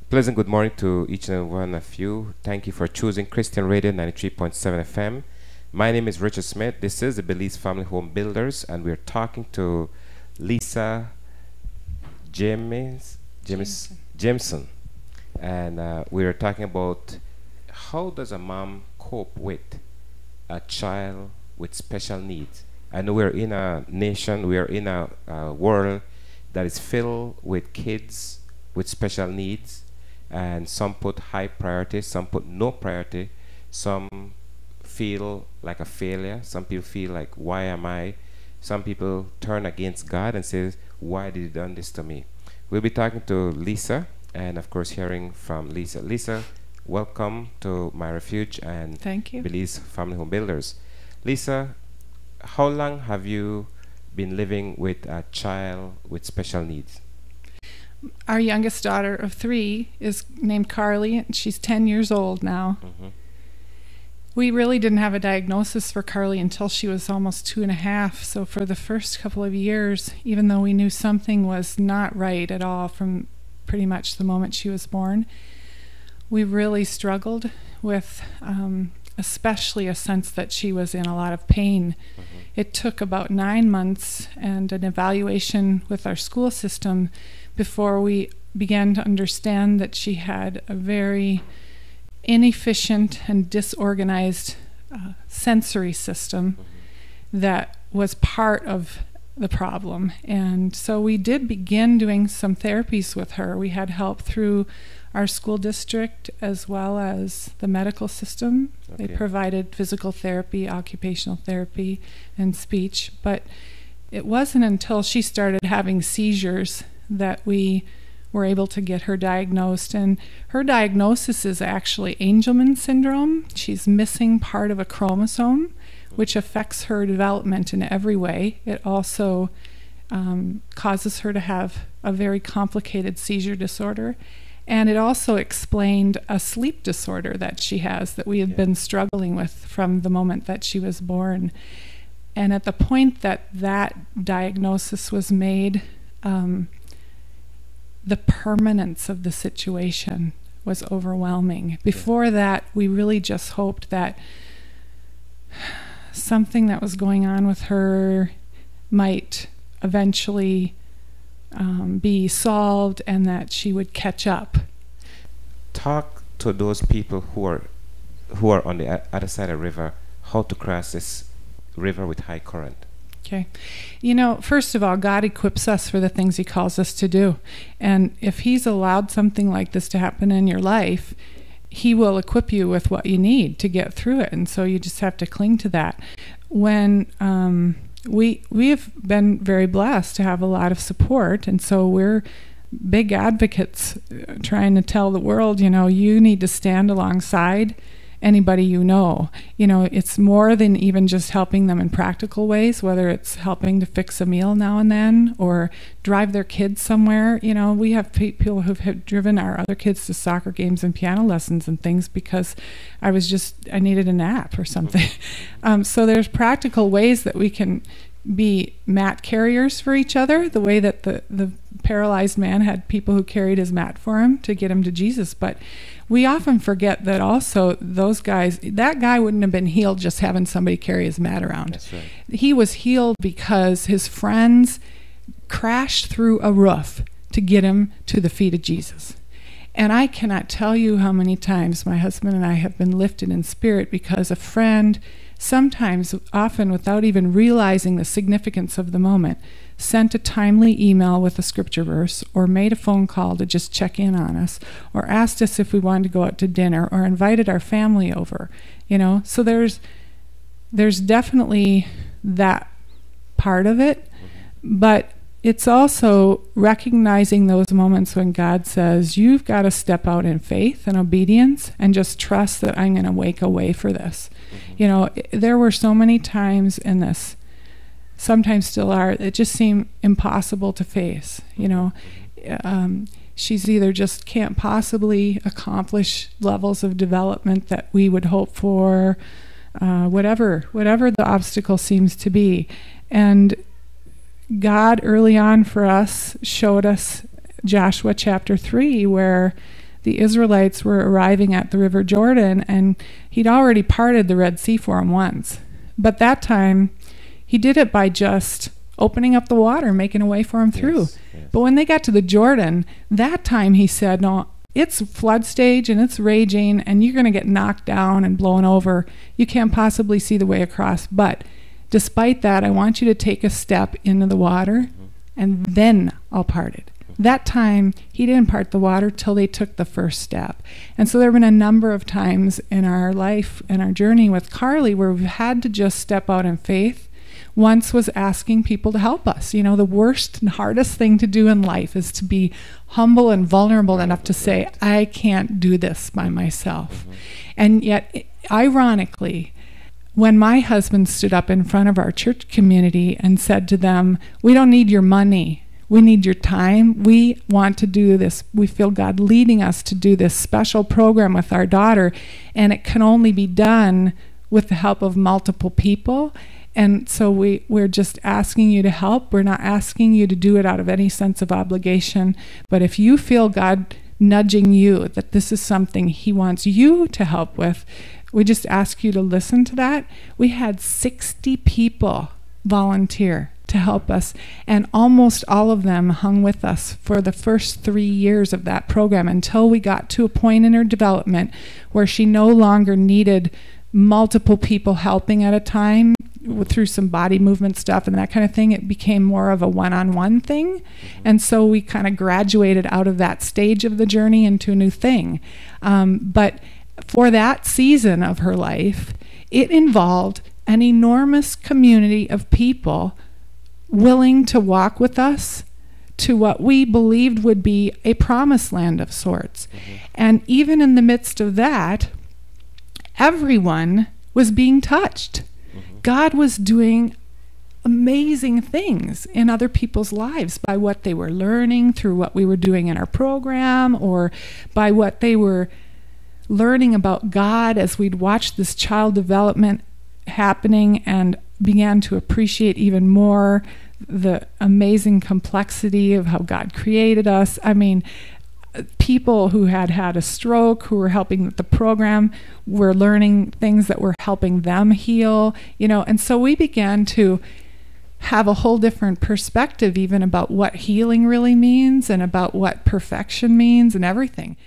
Pleasant good morning to each and one of you. Thank you for choosing Christian Radio 93.7 FM. My name is Richard Smith. This is the Belize Family Home Builders, and we're talking to Lisa Jamieson. And we are talking about how does a mom cope with a child with special needs. I know we're in a nation, we are in a world that is filled with kids with special needs, and some put high priority, some put no priority, some feel like a failure, some people feel like, why am I? Some people turn against God and says, why did you done this to me? We'll be talking to Lisa, and of course hearing from Lisa. Lisa, welcome to my Refuge and Thank you. Belize Family Home Builders. Lisa, how long have you been living with a child with special needs? Our youngest daughter of 3 is named Carly, and she's 10 years old now. Mm-hmm. We really didn't have a diagnosis for Carly until she was almost 2.5. So for the first couple of years, even though we knew something was not right at all from pretty much the moment she was born, we really struggled with especially a sense that she was in a lot of pain. Mm-hmm. It took about 9 months and an evaluation with our school system before we began to understand that she had a very inefficient and disorganized sensory system that was part of the problem. And so we did begin doing some therapies with her. We had help through our school district as well as the medical system. Okay. They provided physical therapy, occupational therapy, and speech. But it wasn't until she started having seizures that we were able to get her diagnosed. And her diagnosis is actually Angelman syndrome. She's missing part of a chromosome, which affects her development in every way. It also causes her to have a very complicated seizure disorder. And it also explained a sleep disorder that she has that we had been struggling with from the moment that she was born. And at the point that that diagnosis was made, the permanence of the situation was overwhelming. Before that, we really just hoped that something that was going on with her might eventually be solved and that she would catch up. Talk to those people who are on the other side of the river, how to cross this river with high current. Okay. You know, first of all, God equips us for the things he calls us to do. And if he's allowed something like this to happen in your life, he will equip you with what you need to get through it. And so you just have to cling to that. When we have been very blessed to have a lot of support, and so we're big advocates trying to tell the world, you know, you need to stand alongside anybody you know. You know, it's more than even just helping them in practical ways, whether it's helping to fix a meal now and then or drive their kids somewhere. You know, we have people who've driven our other kids to soccer games and piano lessons and things because I needed a nap or something. So there's practical ways that we can be mat carriers for each other, the way that the paralyzed man had people who carried his mat for him to get him to Jesus. But we often forget that also those guys, that guy wouldn't have been healed just having somebody carry his mat around. That's right. He was healed because his friends crashed through a roof to get him to the feet of Jesus. And I cannot tell you how many times my husband and I have been lifted in spirit because a friend, sometimes, often without even realizing the significance of the moment, sent a timely email with a scripture verse or made a phone call to just check in on us or asked us if we wanted to go out to dinner or invited our family over, you know. So there's definitely that part of it, but it's also recognizing those moments when God says, you've got to step out in faith and obedience and just trust that I'm going to make a way for this. You know, there were so many times in this, sometimes still are, it just seemed impossible to face. You know, she's either just can't possibly accomplish levels of development that we would hope for, whatever the obstacle seems to be. And God early on for us showed us Joshua chapter 3, where the Israelites were arriving at the River Jordan, and he'd already parted the Red Sea for them once. But that time, he did it by just opening up the water, making a way for them through. Yes. But when they got to the Jordan, that time he said, no, it's flood stage and it's raging and you're going to get knocked down and blown over. You can't possibly see the way across. But despite that, I want you to take a step into the water and then I'll part it. That time, he didn't part the water till they took the first step. And so there have been a number of times in our life and our journey with Carly where we've had to just step out in faith. Once was asking people to help us. You know, the worst and hardest thing to do in life is to be humble and vulnerable enough to say, I can't do this by myself. And yet, ironically, when my husband stood up in front of our church community and said to them, we don't need your money. We need your time. We want to do this. We feel God leading us to do this special program with our daughter, and it can only be done with the help of multiple people. And so we're just asking you to help. We're not asking you to do it out of any sense of obligation. But if you feel God nudging you that this is something he wants you to help with, we just ask you to listen to that. We had 60 people volunteer to help us, and almost all of them hung with us for the first 3 years of that program until we got to a point in her development where she no longer needed multiple people helping at a time through some body movement stuff and that kind of thing. It became more of a one-on-one thing. And so we kind of graduated out of that stage of the journey into a new thing. But for that season of her life, it involved an enormous community of people willing to walk with us to what we believed would be a promised land of sorts. And even in the midst of that, everyone was being touched. God was doing amazing things in other people's lives by what they were learning through what we were doing in our program, or by what they were learning about God as we'd watched this child development happening and began to appreciate even more the amazing complexity of how God created us. I mean, people who had had a stroke, who were helping with the program, were learning things that were helping them heal, you know. And so we began to have a whole different perspective even about what healing really means and about what perfection means and everything.